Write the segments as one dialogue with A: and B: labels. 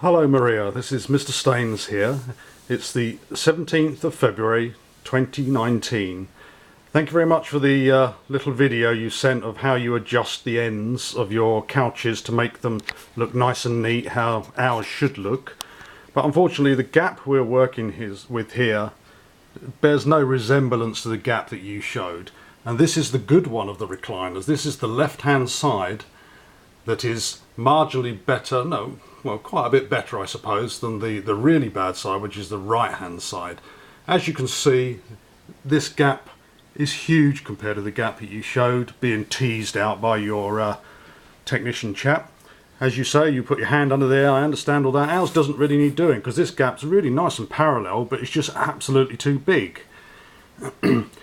A: Hello Maria, this is Mr. Staines here. It's the 17th of February 2019. Thank you very much for the little video you sent of how you adjust the ends of your couches to make them look nice and neat, how ours should look. But unfortunately the gap we're working with here bears no resemblance to the gap that you showed. And this is the good one of the recliners. This is the left hand side that is marginally better, well, quite a bit better I suppose, than the really bad side, which is the right hand side. As you can see, this gap is huge compared to the gap that you showed, being teased out by your technician chap. As you say, you put your hand under there, I understand all that. Ours doesn't really need doing, because this gap's really nice and parallel, but it's just absolutely too big.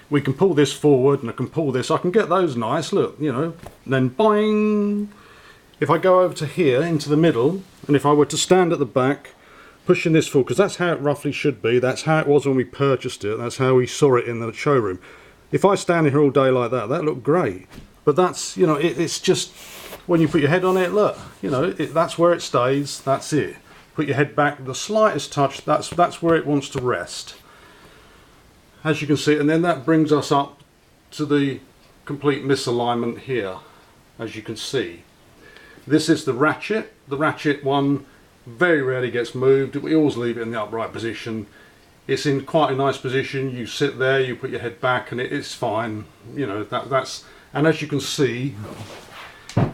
A: We can pull this forward and I can pull this, I can get those nice, look, you know, then boing. If I go over to here into the middle, and if I were to stand at the back pushing this forward, because that's how it roughly should be, that's how it was when we purchased it, that's how we saw it in the showroom. If I stand here all day like that, that looked great. But that's, you know, it's just when you put your head on it, look, you know, that's where it stays, that's it. Put your head back, the slightest touch, that's where it wants to rest. As you can see, and then that brings us up to the complete misalignment here, as you can see. This is the ratchet. The ratchet one very rarely gets moved. We always leave it in the upright position. It's in quite a nice position. You sit there, you put your head back, and it's fine. You know, that's. And as you can see, well,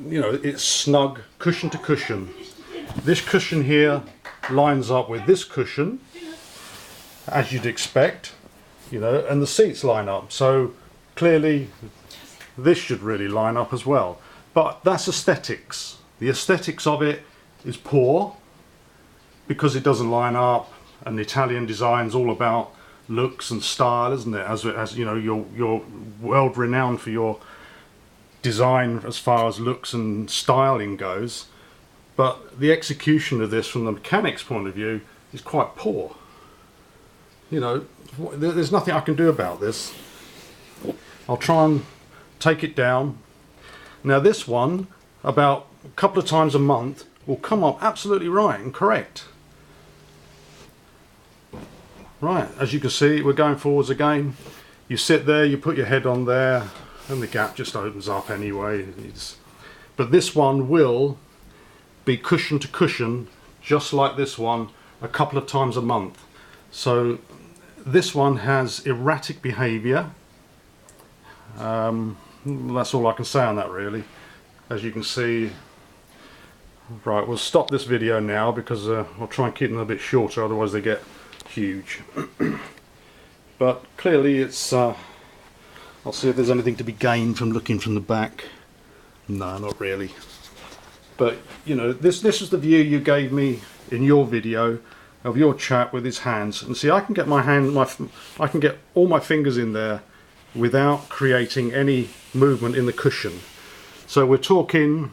A: you know, it's snug cushion to cushion. This cushion here lines up with this cushion, as you'd expect, you know, and the seats line up. So clearly, this should really line up as well. But that's aesthetics. The aesthetics of it is poor because it doesn't line up, and Italian design's all about looks and style, isn't it? As you know, you're world renowned for your design as far as looks and styling goes. But the execution of this from the mechanic's point of view is quite poor. You know, there's nothing I can do about this. I'll try and take it down. Now this one, about a couple of times a month, will come up absolutely right and correct. Right, as you can see, we're going forwards again. You sit there, you put your head on there, and the gap just opens up anyway. But this one will be cushion to cushion, just like this one, a couple of times a month. So this one has erratic behaviour. That's all I can say on that really. As you can see, right, we'll stop this video now because I'll try and keep them a bit shorter, otherwise they get huge. But clearly it's I'll see if there's anything to be gained from looking from the back. No, not really. But you know, this is the view you gave me in your video of your chap with his hands, and see, I can get I can get all my fingers in there without creating any movement in the cushion. So we're talking,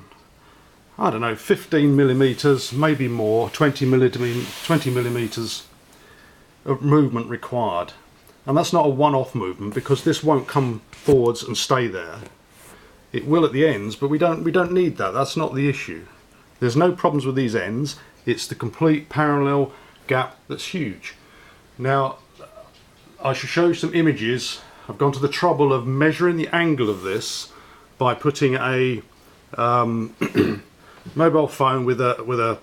A: I don't know, 15 millimeters, maybe more, 20 millimeters of movement required. And that's not a one-off movement, because this won't come forwards and stay there. It will at the ends, but we don't need that. That's not the issue. There's no problems with these ends. It's the complete parallel gap that's huge. Now, I should show you some images. I've gone to the trouble of measuring the angle of this by putting a mobile phone with a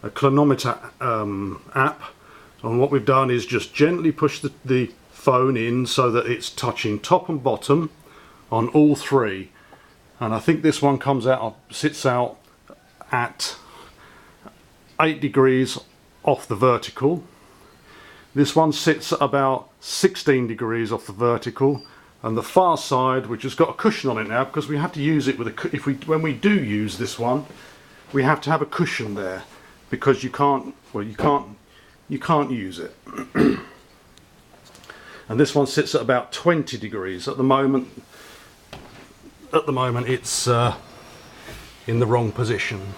A: clinometer app, and what we've done is just gently push the phone in so that it's touching top and bottom on all three, and I think this one sits out at 8 degrees off the vertical. This one sits at about 16 degrees off the vertical, and the far side, which has got a cushion on it now, because we have to use it with when we do use this one, we have to have a cushion there, because you can't use it. And this one sits at about 20 degrees at the moment. At the moment, it's in the wrong position.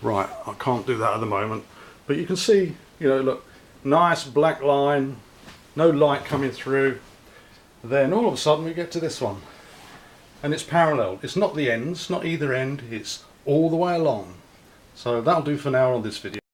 A: Right, I can't do that at the moment, but you can see, you know, look, nice black line, no light coming through. Then all of a sudden we get to this one, and it's parallel. It's not the ends, not either end, it's all the way along. So that'll do for now on this video.